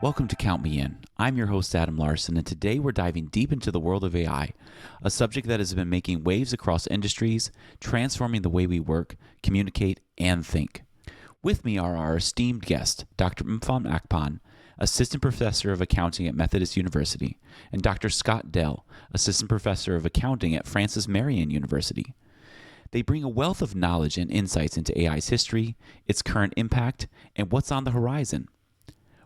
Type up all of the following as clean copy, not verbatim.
Welcome to Count Me In. I'm your host, Adam Larson, and today we're diving deep into the world of AI, a subject that has been making waves across industries, transforming the way we work, communicate, and think. With me are our esteemed guest, Dr. Mfon Akpan, Assistant Professor of Accounting at Methodist University, and Dr. Scott Dell, Assistant Professor of Accounting at Francis Marion University. They bring a wealth of knowledge and insights into AI's history, its current impact, and what's on the horizon.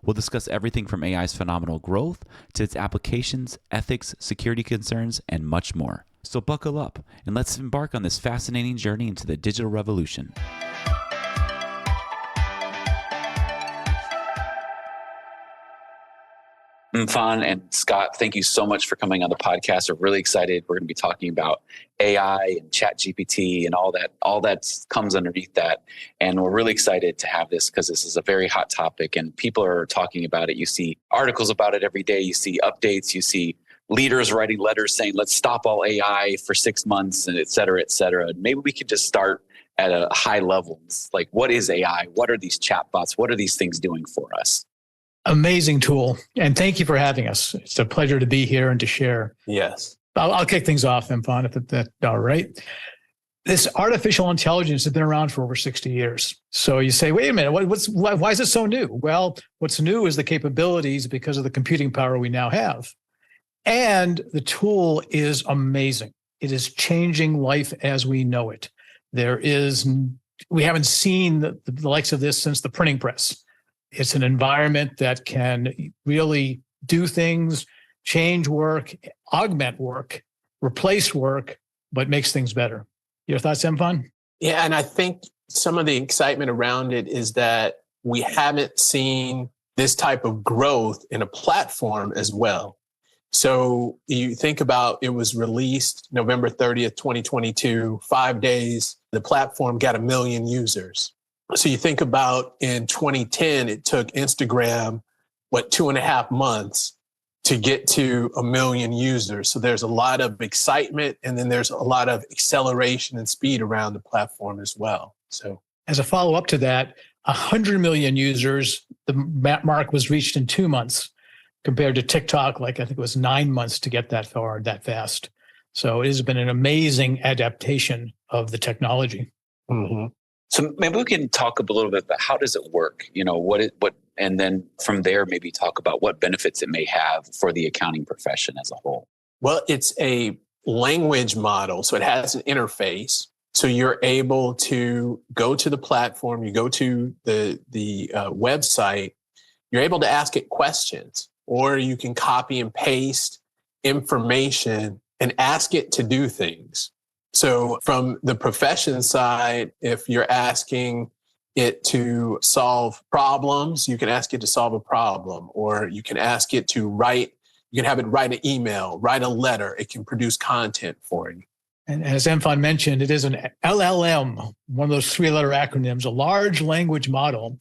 We'll discuss everything from AI's phenomenal growth to its applications, ethics, security concerns, and much more. So buckle up and let's embark on this fascinating journey into the digital revolution. Mfon and Scott, thank you so much for coming on the podcast. We're really excited. We're going to be talking about AI and ChatGPT and all that comes underneath that. And we're really excited to have this because this is a very hot topic and people are talking about it. You see articles about it every day. You see updates. You see leaders writing letters saying, let's stop all AI for 6 months and et cetera, et cetera. Maybe we could just start at a high level. Like, what is AI? What are these chatbots? What are these things doing for us? Amazing tool. And thank you for having us. It's a pleasure to be here and to share. Yes. I'll kick things off, Mfon, if that's all right. This artificial intelligence has been around for over 60 years. So you say, wait a minute, why is it so new? Well, what's new is the capabilities because of the computing power we now have. And the tool is amazing. It is changing life as we know it. We haven't seen the likes of this since the printing press. It's an environment that can really do things, change work, augment work, replace work, but makes things better. Your thoughts, Mfon? Yeah, and I think some of the excitement around it is that we haven't seen this type of growth in a platform as well. So you think about it was released November 30th, 2022, 5 days, the platform got 1 million users. So you think about in 2010, it took Instagram, 2.5 months to get to 1 million users. So there's a lot of excitement and then there's a lot of acceleration and speed around the platform as well. So as a follow-up to that, 100 million users, the mark was reached in 2 months compared to TikTok, I think it was 9 months to get that far, that fast. So it has been an amazing adaptation of the technology. Mm-hmm. So maybe we can talk a little bit about how does it work? And then from there, maybe talk about what benefits it may have for the accounting profession as a whole. Well, it's a language model, so it has an interface. So you're able to go to the platform, you go to the website, you're able to ask it questions, or you can copy and paste information and ask it to do things. So from the profession side, if you're asking it to solve problems, you can ask it to solve a problem, or you can ask it to you can have it write an email, write a letter. It can produce content for you. And as Mfon mentioned, it is an LLM, one of those 3-letter acronyms, a large language model.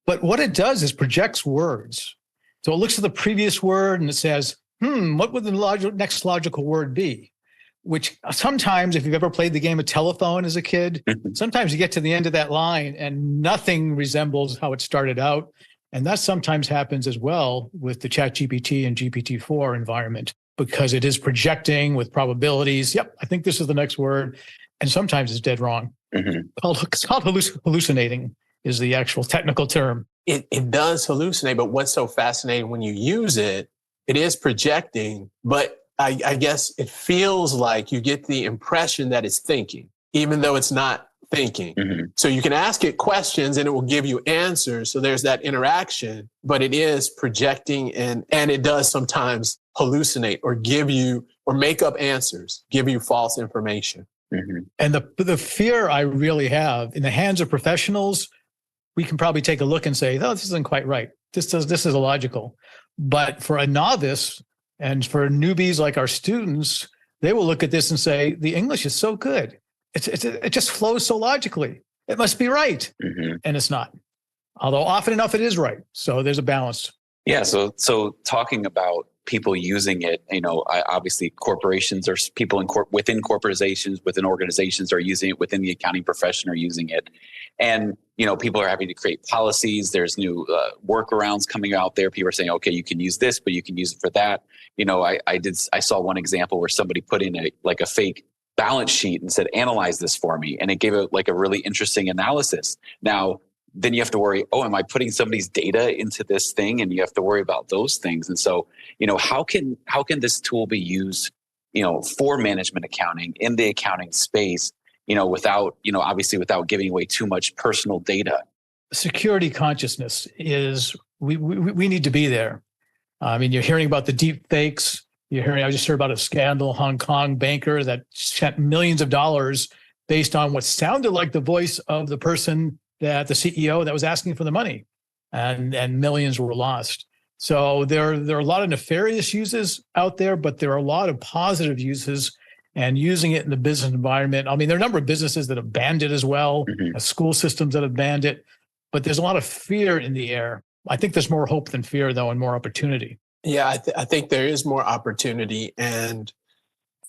But what it does is projects words. So it looks at the previous word and it says, what would the next logical word be? Which sometimes, if you've ever played the game of telephone as a kid, sometimes you get to the end of that line and nothing resembles how it started out. And that sometimes happens as well with the ChatGPT and GPT-4 environment, because it is projecting with probabilities. Yep, I think this is the next word. And sometimes it's dead wrong. Mm-hmm. It's called hallucinating is the actual technical term. It does hallucinate, but what's so fascinating when you use it, it is projecting, but I guess it feels like you get the impression that it's thinking, even though it's not thinking. Mm-hmm. So you can ask it questions and it will give you answers. So there's that interaction, but it is projecting and it does sometimes hallucinate or make up answers, give you false information. Mm-hmm. And the fear I really have in the hands of professionals, we can probably take a look and say, oh, this isn't quite right. This is illogical. But for a novice, and for newbies like our students, they will look at this and say, the English is so good. It just flows so logically. It must be right. Mm-hmm. And it's not. Although often enough it is right. So there's a balance. Yeah. So talking about people using it. Obviously corporations or people within corporations, within organizations are using it, within the accounting profession are using it. And, people are having to create policies. There's new workarounds coming out there. People are saying, okay, you can use this, but you can use it for that. I saw one example where somebody put in a fake balance sheet and said, analyze this for me. And it gave a really interesting analysis. Now, then you have to worry, am I putting somebody's data into this thing? And you have to worry about those things. And so, how can this tool be used, for management accounting in the accounting space, without giving away too much personal data? Security consciousness is, we need to be there. I mean, you're hearing about the deep fakes. I just heard about a scandal, Hong Kong banker that spent millions of dollars based on what sounded like the voice of the person, that the CEO that was asking for the money, and millions were lost. So there are a lot of nefarious uses out there, but there are a lot of positive uses, and using it in the business environment. I mean, there are a number of businesses that have banned it as well, school systems that have banned it, but there's a lot of fear in the air. I think there's more hope than fear, though, and more opportunity. Yeah, I think there is more opportunity. And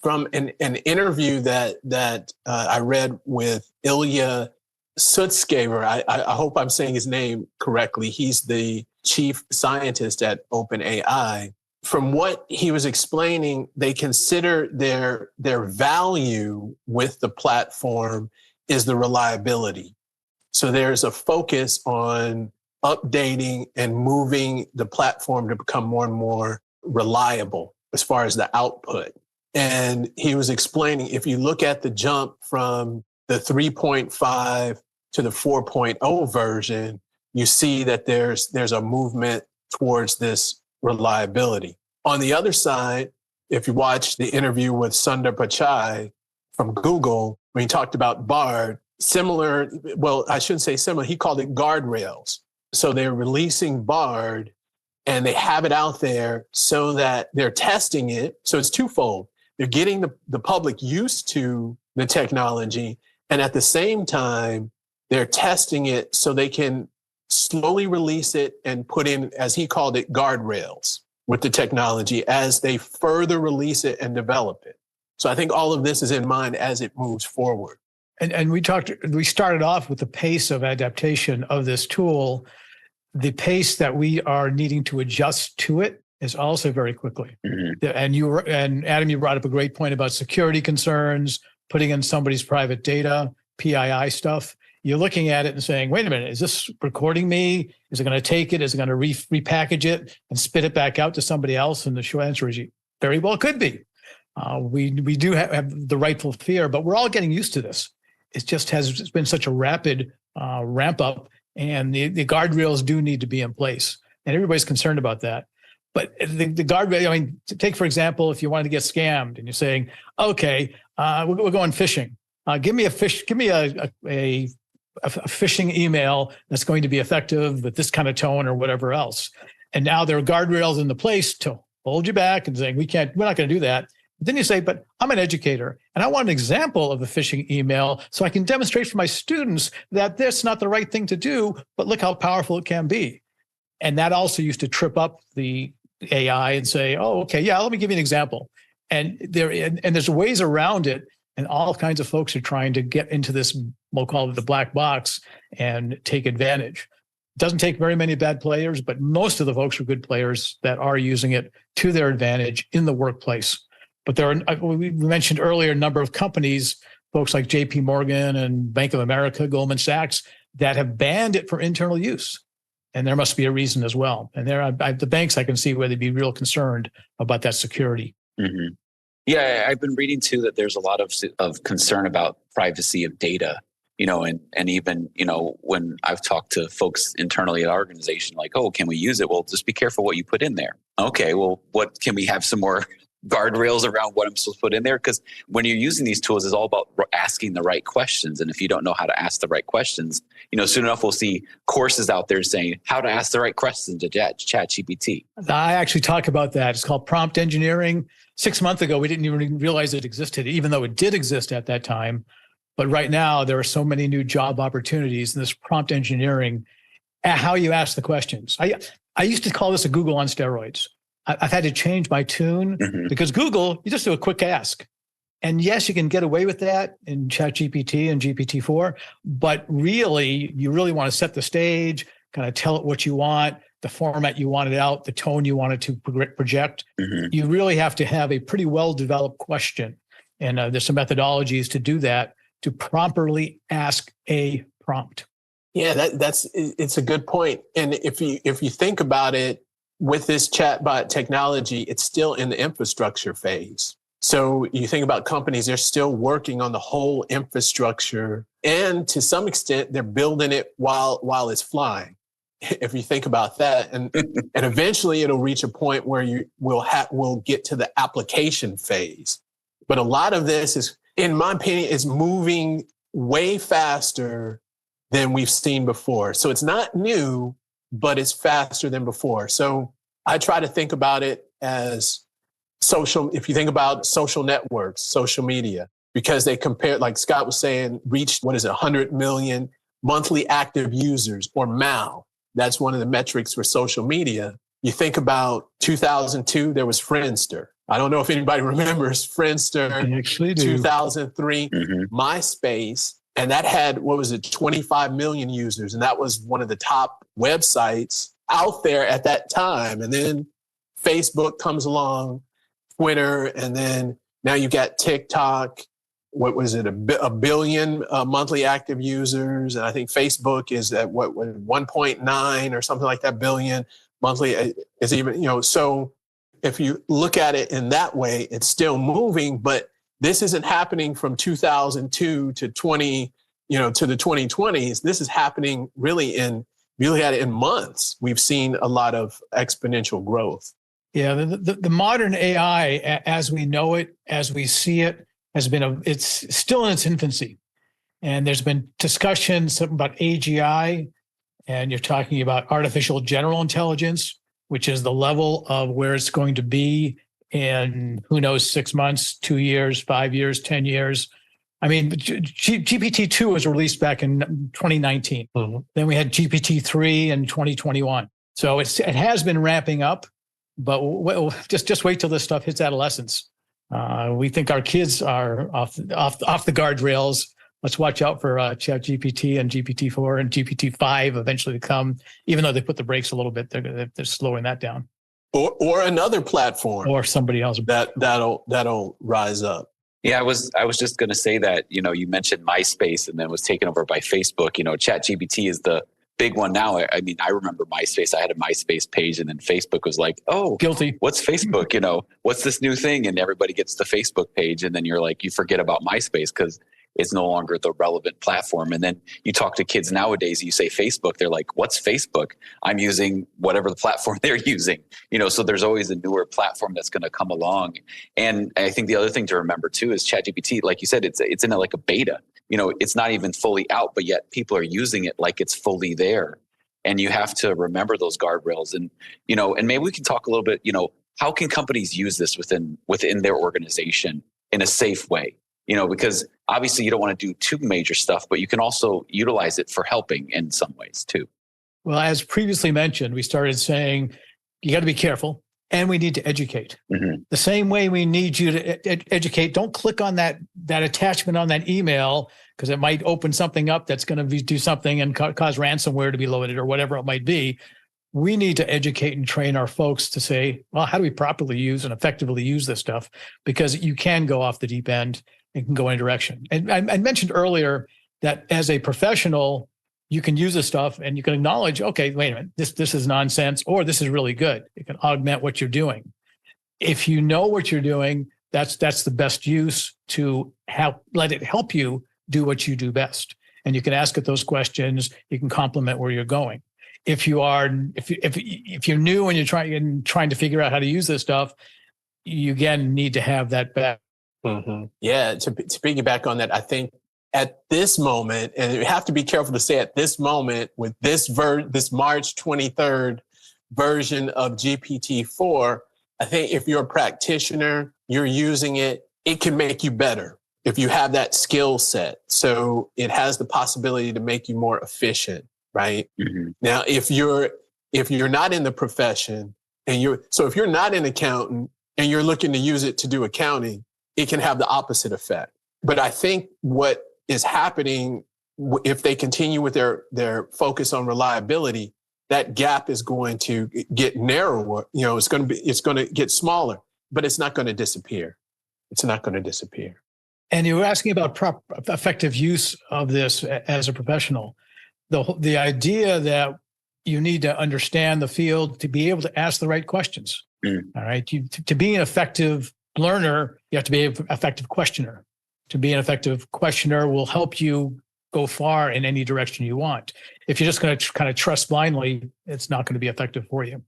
from an interview that I read with Ilya Sutskever, I hope I'm saying his name correctly. He's the chief scientist at OpenAI. From what he was explaining, they consider their value with the platform is the reliability. So there's a focus on updating and moving the platform to become more and more reliable as far as the output. And he was explaining, if you look at the jump from the 3.5 to the 4.0 version, you see that there's a movement towards this reliability. On the other side, if you watch the interview with Sundar Pichai from Google, when he talked about Bard, I shouldn't say similar, he called it guardrails. So they're releasing Bard and they have it out there so that they're testing it. So it's twofold. They're getting the public used to the technology, and at the same time, they're testing it so they can slowly release it and put in, as he called it, guardrails with the technology as they further release it and develop it. So I think all of this is in mind as it moves forward. And we started off with the pace of adaptation of this tool. The pace that we are needing to adjust to it is also very quickly. And Adam, you brought up a great point about security concerns, putting in somebody's private data, PII stuff. You're looking at it and saying, wait a minute, is this recording me? Is it going to take it? Is it going to repackage it and spit it back out to somebody else? And the short answer is very well could be. We do have the rightful fear, but we're all getting used to this. It's been such a rapid ramp up, and the guardrails do need to be in place. And everybody's concerned about that. But the guardrail, I mean, take, for example, if you wanted to get scammed and you're saying, okay, we're going phishing. Give me a phishing email that's going to be effective with this kind of tone or whatever else. And now there are guardrails in the place to hold you back and saying, we're not going to do that. But then you say, but I'm an educator and I want an example of a phishing email so I can demonstrate for my students that that's not the right thing to do, but look how powerful it can be. And that also used to trip up the AI and say, oh, okay, yeah, let me give you an example. And there's ways around it. And all kinds of folks are trying to get into this, we'll call it the black box, and take advantage. It doesn't take very many bad players, but most of the folks are good players that are using it to their advantage in the workplace. But we mentioned earlier a number of companies, folks like JP Morgan and Bank of America, Goldman Sachs, that have banned it for internal use. And there must be a reason as well. And the banks, I can see where they'd be real concerned about that security. Mm-hmm. Yeah, I've been reading too that there's a lot of concern about privacy of data, and even, when I've talked to folks internally at our organization, like, oh, can we use it? Well, just be careful what you put in there. Okay, well, can we have some more guardrails around what I'm supposed to put in there? Because when you're using these tools, it's all about asking the right questions. And if you don't know how to ask the right questions, soon enough we'll see courses out there saying how to ask the right questions to ChatGPT. I actually talk about that. It's called prompt engineering. 6 months ago, we didn't even realize it existed, even though it did exist at that time. But right now, there are so many new job opportunities in this prompt engineering, how you ask the questions. I used to call this a Google on steroids. I've had to change my tune because Google, you just do a quick ask. And yes, you can get away with that in ChatGPT and GPT-4, but really, you really want to set the stage, kind of tell it what you want, the format you want it out, the tone you want it to project. You really have to have a pretty well-developed question. And there's some methodologies to do that, to properly ask a prompt. Yeah, it's a good point. And if you think about it, with this chatbot technology, it's still in the infrastructure phase. So you think about companies, they're still working on the whole infrastructure. And to some extent, they're building it while it's flying. If you think about that, and eventually it'll reach a point where we'll get to the application phase. But a lot of this is, in my opinion, is moving way faster than we've seen before. So it's not new, but it's faster than before. So I try to think about it as social. If you think about social networks, social media, because they compare, like Scott was saying, reached, 100 million monthly active users, or MAU. That's one of the metrics for social media. You think about 2002, there was Friendster. I don't know if anybody remembers Friendster. I actually do. 2003, MySpace. And that had, 25 million users. And that was one of the top websites out there at that time. And then Facebook comes along, Twitter, and then now you got TikTok. What was it? A billion monthly active users. And I think Facebook is at 1.9 or something like that billion monthly. Is even, so if you look at it in that way, it's still moving, but this isn't happening from 2002 to to the 2020s. This is happening really in months. We've seen a lot of exponential growth. Yeah, the modern AI, as we know it, as we see it, it's still in its infancy. And there's been discussions about AGI, and you're talking about artificial general intelligence, which is the level of where it's going to be in, who knows, 6 months, 2 years, 5 years, 10 years. I mean, GPT-2 was released back in 2019. Then we had GPT-3 in 2021. So it has been ramping up, but just wait till this stuff hits adolescence. We think our kids are off the guardrails. Let's watch out for ChatGPT and GPT-4 and GPT-5 eventually to come. Even though they put the brakes a little bit, they're slowing that down. Or another platform, or somebody else that'll rise up. Yeah, I was just going to say that, you mentioned MySpace and then was taken over by Facebook. ChatGPT is the big one now. I mean, I remember MySpace. I had a MySpace page, and then Facebook was like, "Oh, guilty. What's Facebook? What's this new thing?" And everybody gets the Facebook page, and then you're like, you forget about MySpace because it's no longer the relevant platform. And then you talk to kids nowadays, you say Facebook, they're like, "What's Facebook? I'm using whatever the platform they're using." So there's always a newer platform that's going to come along. And I think the other thing to remember too is ChatGPT, like you said, it's in like a beta. It's not even fully out, but yet people are using it like it's fully there. And you have to remember those guardrails. And and maybe we can talk a little bit, how can companies use this within their organization in a safe way? Because obviously you don't want to do too major stuff, but you can also utilize it for helping in some ways too. Well, as previously mentioned, we started saying you got to be careful, and we need to educate. The same way we need you to educate. Don't click on that attachment on that email, because it might open something up that's going to do something and cause ransomware to be loaded or whatever it might be. We need to educate and train our folks to say, well, how do we properly use and effectively use this stuff? Because you can go off the deep end. It can go in a direction. And I mentioned earlier that as a professional, you can use this stuff and you can acknowledge, okay, wait a minute, this is nonsense, or this is really good. It can augment what you're doing. If you know what you're doing, that's the best use to let it help you do what you do best. And you can ask it those questions. You can complement where you're going. If you're new and you're trying to figure out how to use this stuff, you again need to have that back. Yeah, to piggyback on that, I think at this moment, and you have to be careful to say at this moment with this March 23rd version of GPT-4, I think if you're a practitioner, you're using it, it can make you better if you have that skill set. So it has the possibility to make you more efficient, right? Now, if you're not in the profession, So if you're not an accountant and you're looking to use it to do accounting, it can have the opposite effect. But I think what is happening, if they continue with their focus on reliability, that gap is going to get narrower. It's going to get smaller, but it's not going to disappear. It's not going to disappear. And you were asking about effective use of this as a professional. The idea that you need to understand the field to be able to ask the right questions. All right. To be an effective learner, you have to be an effective questioner. To be an effective questioner will help you go far in any direction you want. If you're just going to kind of trust blindly, it's not going to be effective for you.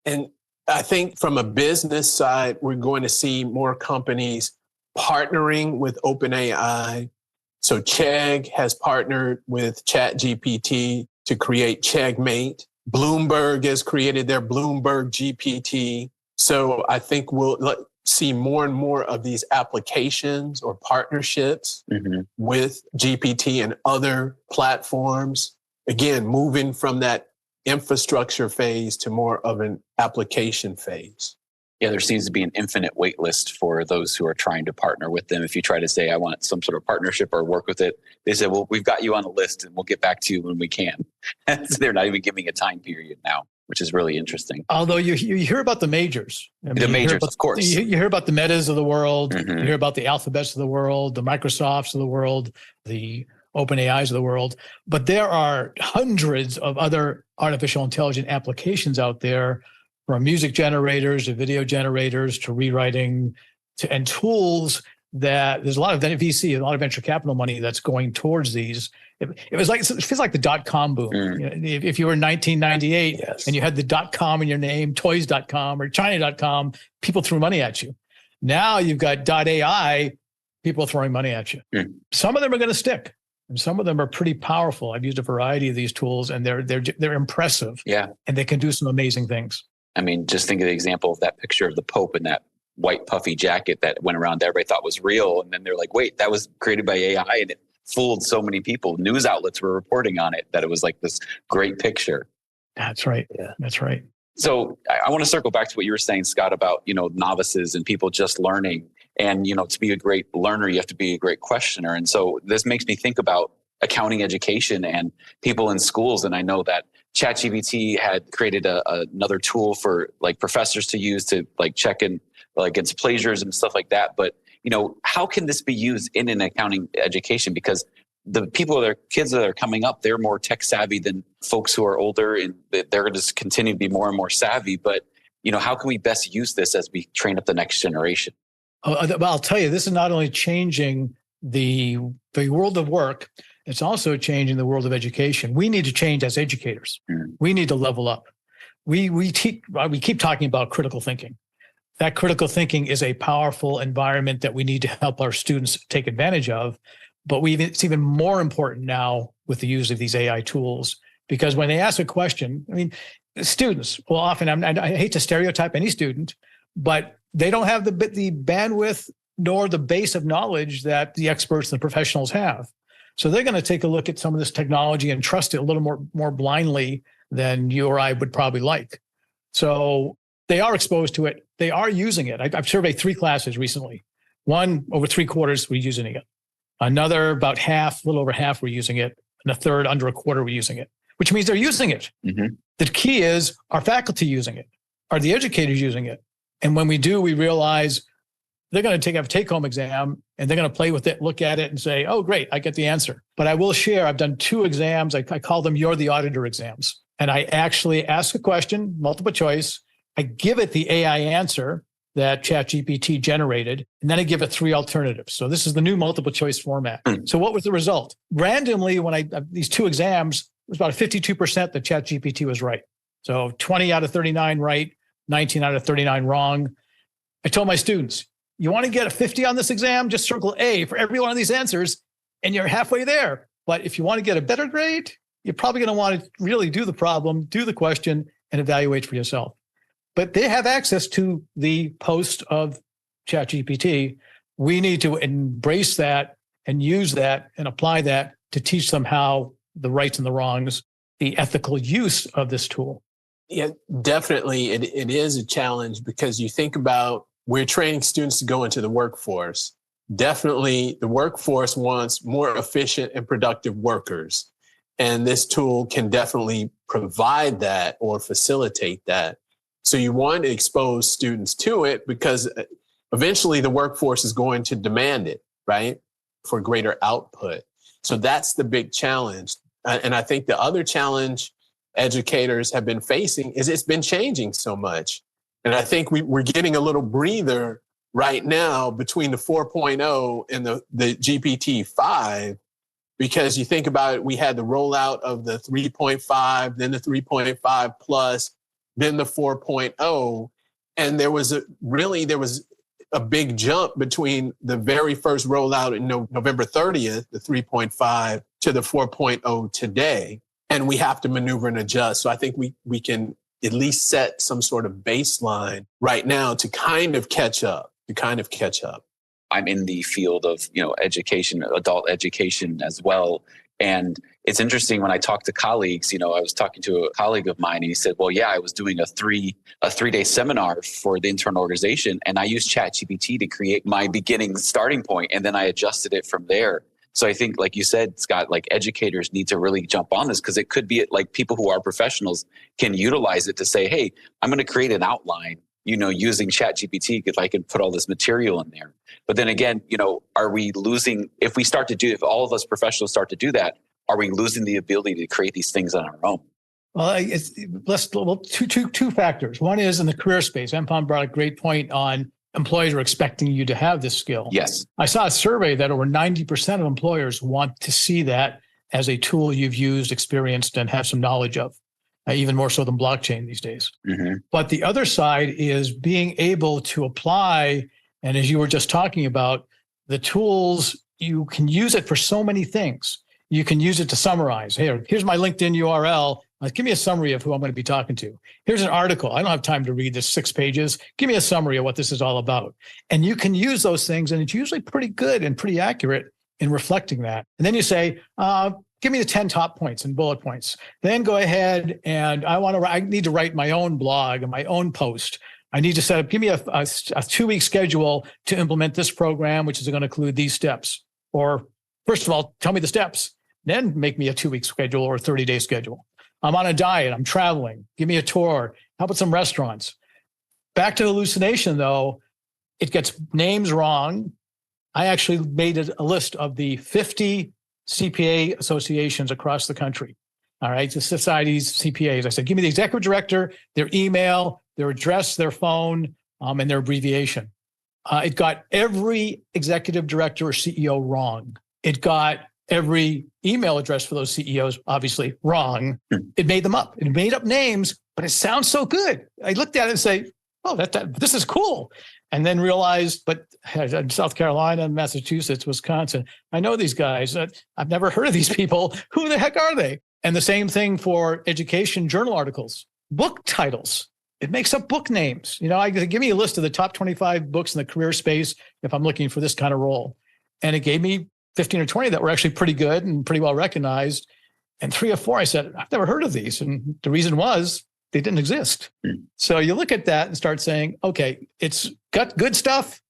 And I think from a business side, we're going to see more companies partnering with OpenAI. So Chegg has partnered with ChatGPT to create CheggMate. Bloomberg has created their Bloomberg GPT. So I think we'll see more and more of these applications or partnerships with GPT and other platforms. Again, moving from that infrastructure phase to more of an application phase. Yeah, there seems to be an infinite wait list for those who are trying to partner with them. If you try to say, I want some sort of partnership or work with it, they say, well, we've got you on the list and we'll get back to you when we can. So they're not even giving a time period now, which is really interesting. Although you hear about the majors. The majors, of course. You hear about the Metas of the world. You hear about the Alphabets of the world, the Microsofts of the world, the OpenAIs of the world. But there are hundreds of other artificial intelligence applications out there, from music generators to video generators to rewriting and tools that there's a lot of VC, a lot of venture capital money that's going towards these. It feels like the .com boom. If you were in 1998 and you had the .com in your name, toys.com or China.com, people threw money at you. Now you've got .ai, people throwing money at you. Some of them are going to stick. And some of them are pretty powerful. I've used a variety of these tools and they're impressive. Yeah. And they can do some amazing things. I mean, just think of the example of that picture of the Pope in that white puffy jacket that went around that everybody thought was real. And then they're like, wait, that was created by AI. And it fooled so many people. News outlets were reporting on it, that it was like this great picture. That's right. Yeah. That's right. So I want to circle back to what you were saying, Scott, about, novices and people just learning. And, to be a great learner, you have to be a great questioner. And so this makes me think about accounting education and people in schools. And I know that ChatGPT had created another tool for like professors to use to like check in against plagiarism and stuff like that. But, how can this be used in an accounting education? Because the kids that are coming up, they're more tech savvy than folks who are older, and they're going to continue to be more and more savvy. But, how can we best use this as we train up the next generation? I'll tell you, this is not only changing the world of work, it's also changing the world of education. We need to change as educators. We need to level up. We keep talking about critical thinking. That critical thinking is a powerful environment that we need to help our students take advantage of. But it's even more important now with the use of these AI tools, because when they ask a question, students will often, I hate to stereotype any student, but they don't have the bandwidth nor the base of knowledge that the experts and the professionals have. So they're going to take a look at some of this technology and trust it a little more blindly than you or I would probably like. So they are exposed to it. They are using it. I've surveyed 3 classes recently. One, over 3/4 were using it. Another, about half, a little over half were using it. And a third, under a quarter were using it, which means they're using it. The key is, are faculty using it? Are the educators using it? And when we do, we realize they're going to have a take-home exam and they're going to play with it, look at it and say, oh, great, I get the answer. But I will share, I've done 2 exams. I call them You're the Auditor exams. And I actually ask a question, multiple choice. I give it the AI answer that ChatGPT generated, and then I give it 3 alternatives. So this is the new multiple choice format. So what was the result? Randomly, when these 2 exams, it was about 52% that ChatGPT was right. So 20 out of 39 right, 19 out of 39 wrong. I told my students, you want to get a 50 on this exam, just circle A for every one of these answers, and you're halfway there. But if you want to get a better grade, you're probably going to want to really do the problem, do the question, and evaluate for yourself. But they have access to the post of ChatGPT. We need to embrace that and use that and apply that to teach them how the rights and the wrongs, the ethical use of this tool. Yeah, definitely. It is a challenge because you think about we're training students to go into the workforce. Definitely the workforce wants more efficient and productive workers. And this tool can definitely provide that or facilitate that. So you want to expose students to it because eventually the workforce is going to demand it, right? For greater output. So that's the big challenge. And I think the other challenge educators have been facing is it's been changing so much. And I think we're getting a little breather right now between the 4.0 and the GPT-5, because you think about it, we had the rollout of the 3.5, then the 3.5 plus, then the 4.0. And there was a big jump between the very first rollout in November 30th, the 3.5, to the 4.0 today. And we have to maneuver and adjust. So I think we can at least set some sort of baseline right now to kind of catch up. I'm in the field of, education, adult education as well. And it's interesting when I talk to colleagues, I was talking to a colleague of mine and he said, well, yeah, I was doing a three-day seminar for the internal organization. And I used ChatGPT to create my beginning starting point. And then I adjusted it from there. So I think, like you said, Scott, like educators need to really jump on this because it could be like people who are professionals can utilize it to say, hey, I'm going to create an outline, using ChatGPT if I can put all this material in there. But then again, are we losing, if all of us professionals start to do that, are we losing the ability to create these things on our own? Well, two factors. One is in the career space. Mfon brought a great point on employers are expecting you to have this skill. Yes. I saw a survey that over 90% of employers want to see that as a tool you've used, experienced, and have some knowledge of, even more so than blockchain these days. Mm-hmm. But the other side is being able to apply, and as you were just talking about, the tools, you can use it for so many things. You can use it to summarize. Here's my LinkedIn URL. Give me a summary of who I'm going to be talking to. Here's an article. I don't have time to read this 6 pages. Give me a summary of what this is all about. And you can use those things, and it's usually pretty good and pretty accurate in reflecting that. And then you say, give me the 10 top points and bullet points. Then go ahead and I need to write my own blog and my own post. I need to set up, give me a 2-week schedule to implement this program, which is going to include these steps. Or first of all, tell me the steps, then make me a 2-week schedule or a 30-day schedule. I'm on a diet, I'm traveling, give me a tour. How about some restaurants? Back to hallucination though, it gets names wrong. I actually made a list of the 50 CPA associations across the country. All right, the society's CPAs. I said, give me the executive director, their email, their address, their phone, and their abbreviation. It got every executive director or CEO wrong. It got every email address for those CEOs, obviously, wrong. It made them up. It made up names, but it sounds so good. I looked at it and say, oh, this is cool. And then realized, but in South Carolina, Massachusetts, Wisconsin, I know these guys. I've never heard of these people. Who the heck are they? And the same thing for education journal articles, book titles. It makes up book names. Give me a list of the top 25 books in the career space if I'm looking for this kind of role. And it gave me 15 or 20 that were actually pretty good and pretty well recognized. And 3 or 4, I said, I've never heard of these. And the reason was they didn't exist. So you look at that and start saying, okay, it's got good stuff,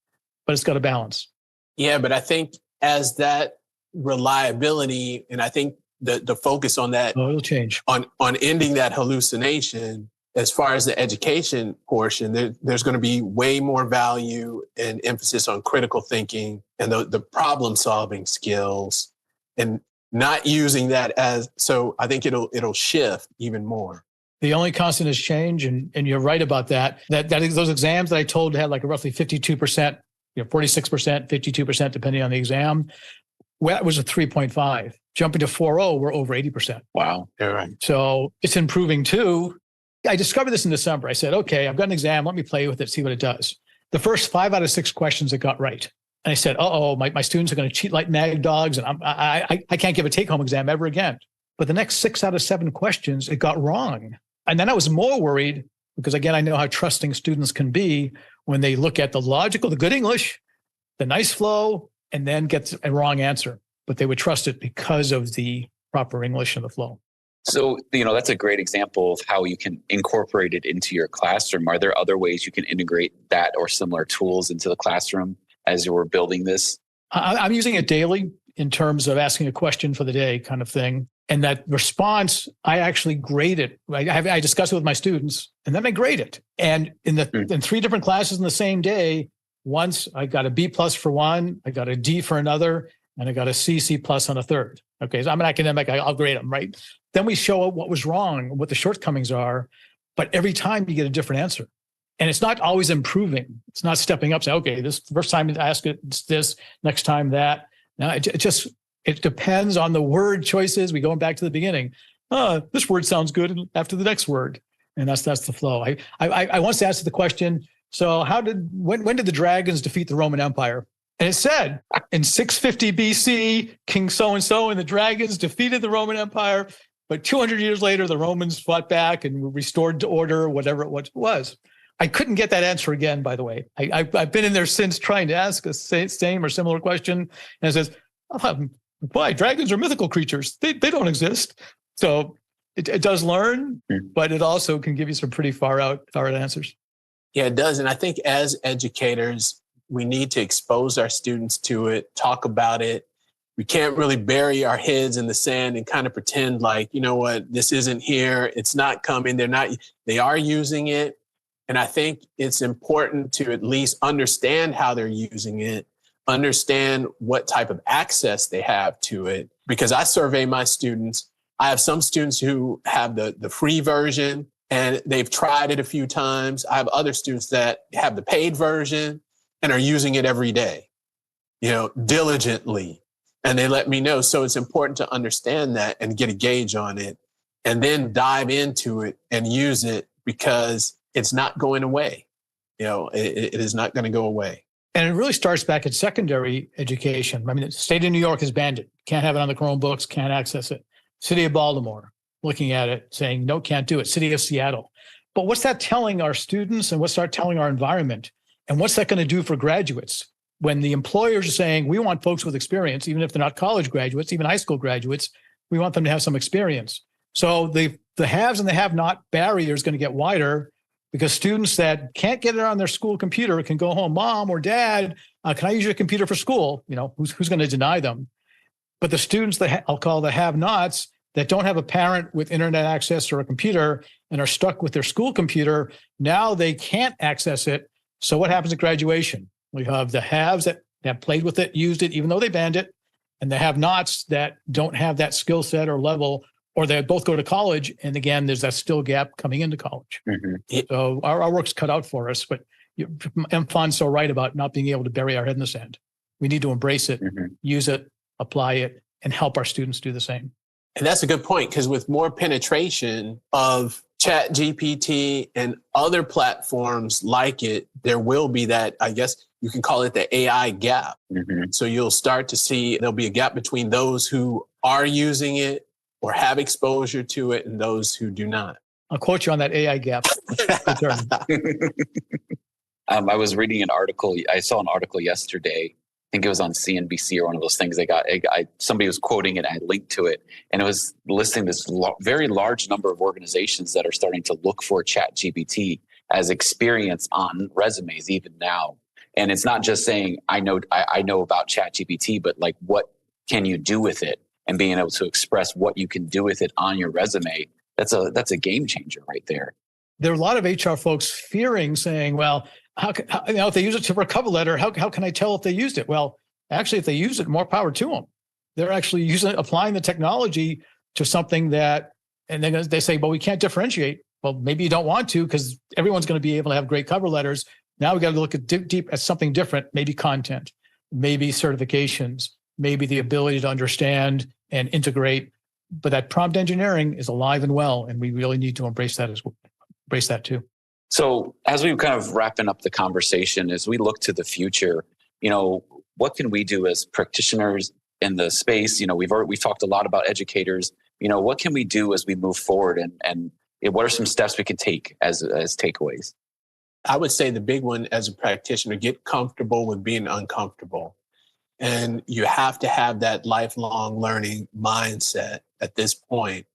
but it's got a balance. Yeah, but I think as that reliability, and I think the focus on that, it'll change on ending that hallucination. As far as the education portion, there's going to be way more value and emphasis on critical thinking and the problem solving skills, and not using that as, so I think it'll shift even more. The only constant is change, and you're right about that. That is those exams that I told had like a roughly 52%, 46%, 52%, depending on the exam. Well, that was a 3.5. Jumping to 4.0, we're over 80%. Wow. You're right. So it's improving too. I discovered this in December. I said, okay, I've got an exam. Let me play with it, see what it does. The first 5 out of 6 questions it got right. And I said, my students are going to cheat like mad dogs, and I can't give a take-home exam ever again. But the next 6 out of 7 questions, it got wrong. And then I was more worried because, again, I know how trusting students can be when they look at the logical, the good English, the nice flow, and then get a wrong answer. But they would trust it because of the proper English and the flow. So, that's a great example of how you can incorporate it into your classroom. Are there other ways you can integrate that or similar tools into the classroom as you were building this? I'm using it daily in terms of asking a question for the day kind of thing. And that response, I actually grade it. I discuss it with my students and then I grade it. And in 3 different classes in the same day, once I got a B+ for one, I got a D for another, and I got a C+ on a third. Okay, so I'm an academic, I'll grade them, right? Then we show what was wrong, what the shortcomings are, but every time you get a different answer. And it's not always improving. It's not stepping up, say, okay, this first time I ask it, it's this, next time that. Now, it depends on the word choices. We going back to the beginning. This word sounds good after the next word. And that's the flow. I once asked the question, so when did the dragons defeat the Roman Empire? And it said, in 650 BC, King so-and-so and the dragons defeated the Roman Empire. But 200 years later, the Romans fought back and were restored to order, whatever it was. I couldn't get that answer again, by the way. I've been in there since trying to ask a same or similar question. And it says, why? Dragons are mythical creatures. They don't exist. So it does learn, but it also can give you some pretty far out answers. Yeah, it does. And I think as educators, we need to expose our students to it, talk about it. We can't really bury our heads in the sand and kind of pretend like, you know what, this isn't here. It's not coming. They are using it. And I think it's important to at least understand how they're using it, understand what type of access they have to it. Because I survey my students. I have some students who have the free version and they've tried it a few times. I have other students that have the paid version and are using it every day, diligently. And they let me know. So it's important to understand that and get a gauge on it and then dive into it and use it because it's not going away. It is not going to go away. And it really starts back at secondary education. I mean, the state of New York has banned it. Can't have it on the Chromebooks, can't access it. City of Baltimore, looking at it, saying, no, can't do it. City of Seattle. But what's that telling our students and what's that telling our environment? And what's that going to do for graduates? When the employers are saying, we want folks with experience, even if they're not college graduates, even high school graduates, we want them to have some experience. So the haves and the have-not barrier is going to get wider because students that can't get it on their school computer can go home, Mom or Dad, can I use your computer for school? Who's going to deny them? But the students that I'll call the have-nots that don't have a parent with internet access or a computer and are stuck with their school computer, now they can't access it. So what happens at graduation? We have the haves that have played with it, used it, even though they banned it, and the have-nots that don't have that skill set or level, or they both go to college. And again, there's that still gap coming into college. Mm-hmm. So our work's cut out for us, but Mfon's so right about not being able to bury our head in the sand. We need to embrace it, use it, apply it, and help our students do the same. And that's a good point, because with more penetration of ChatGPT and other platforms like it, there will be that, I guess you can call it the AI gap. Mm-hmm. So you'll start to see there'll be a gap between those who are using it or have exposure to it and those who do not. I'll quote you on that AI gap. I was reading an article. I saw an article yesterday. I think it was on CNBC or one of those things they got. Somebody was quoting it. I linked to it, and it was listing this very large number of organizations that are starting to look for ChatGPT as experience on resumes even now. And it's not just saying I know about ChatGPT, but like what can you do with it, and being able to express what you can do with it on your resume. That's a game changer right there. There are a lot of HR folks fearing, saying, "Well, if they use it for a cover letter, how can I tell if they used it?" Well, actually, if they use it, more power to them. They're actually applying the technology to something that, and then they say, "Well, we can't differentiate." Well, maybe you don't want to, because everyone's going to be able to have great cover letters. Now we got to look at deep at something different, maybe content, maybe certifications, maybe the ability to understand and integrate. But that prompt engineering is alive and well, and we really need to embrace that too. So as we kind of wrapping up the conversation, as we look to the future, what can we do as practitioners in the space? We've talked a lot about educators. What can we do as we move forward, and what are some steps we can take as takeaways? I would say the big one as a practitioner, get comfortable with being uncomfortable. And you have to have that lifelong learning mindset at this point.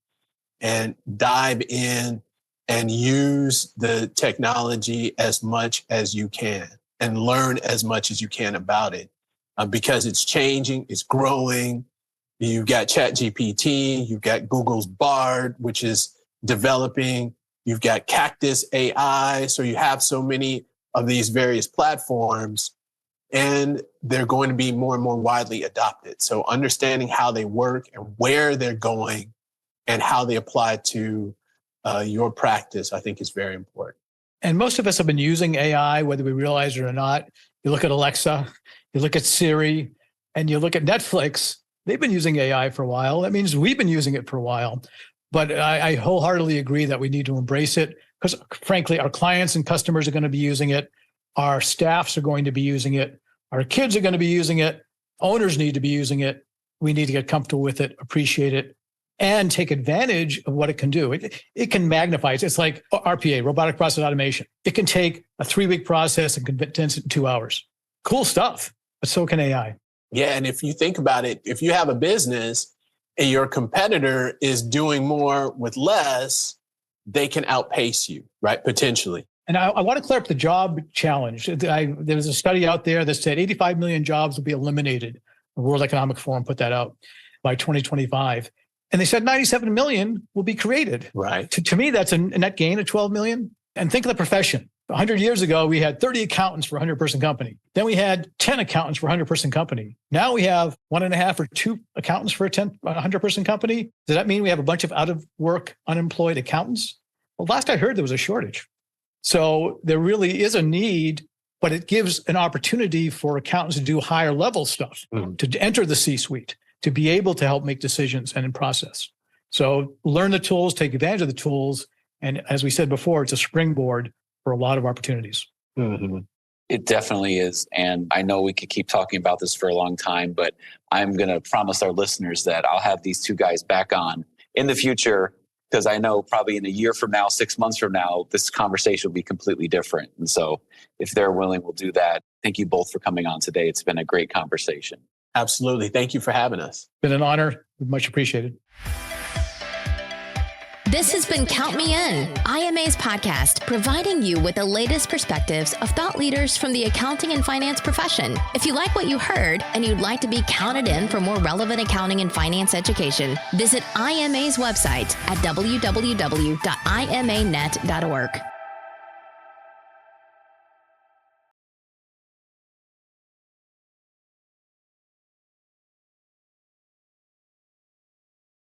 and dive in and use the technology as much as you can and learn as much as you can about it, because it's changing, it's growing. You've got ChatGPT, you've got Google's Bard, which is developing. You've got Cactus AI. So you have so many of these various platforms, and they're going to be more and more widely adopted. So understanding how they work and where they're going and how they apply to your practice, I think is very important. And most of us have been using AI, whether we realize it or not. You look at Alexa, you look at Siri, and you look at Netflix. They've been using AI for a while. That means we've been using it for a while. But I wholeheartedly agree that we need to embrace it because, frankly, our clients and customers are going to be using it. Our staffs are going to be using it. Our kids are going to be using it. Owners need to be using it. We need to get comfortable with it, appreciate it, and take advantage of what it can do. It can magnify it. It's like RPA, robotic process automation. It can take a 3-week process and condense it in 2 hours. Cool stuff, but so can AI. Yeah, and if you think about it, if you have a business and your competitor is doing more with less, they can outpace you, right? Potentially. And I want to clear up the job challenge. There was a study out there that said 85 million jobs will be eliminated. The World Economic Forum put that out by 2025. And they said 97 million will be created. Right. To me, that's a net gain of 12 million. And think of the profession. 100 years ago, we had 30 accountants for a 100-person company. Then we had 10 accountants for a 100-person company. Now we have 1.5 or 2 accountants for a 100-person company. Does that mean we have a bunch of out-of-work, unemployed accountants? Well, last I heard, there was a shortage. So there really is a need, but it gives an opportunity for accountants to do higher level stuff, to enter the C-suite, to be able to help make decisions and in process. So learn the tools, take advantage of the tools. And as we said before, it's a springboard for a lot of opportunities. Mm-hmm. It definitely is. And I know we could keep talking about this for a long time, but I'm going to promise our listeners that I'll have these two guys back on in the future, because I know probably in a year from now, 6 months from now, this conversation will be completely different. And so if they're willing, we'll do that. Thank you both for coming on today. It's been a great conversation. Absolutely. Thank you for having us. It's been an honor. Much appreciated. This has been Count Me In, IMA's podcast, providing you with the latest perspectives of thought leaders from the accounting and finance profession. If you like what you heard and you'd like to be counted in for more relevant accounting and finance education, visit IMA's website at www.imanet.org.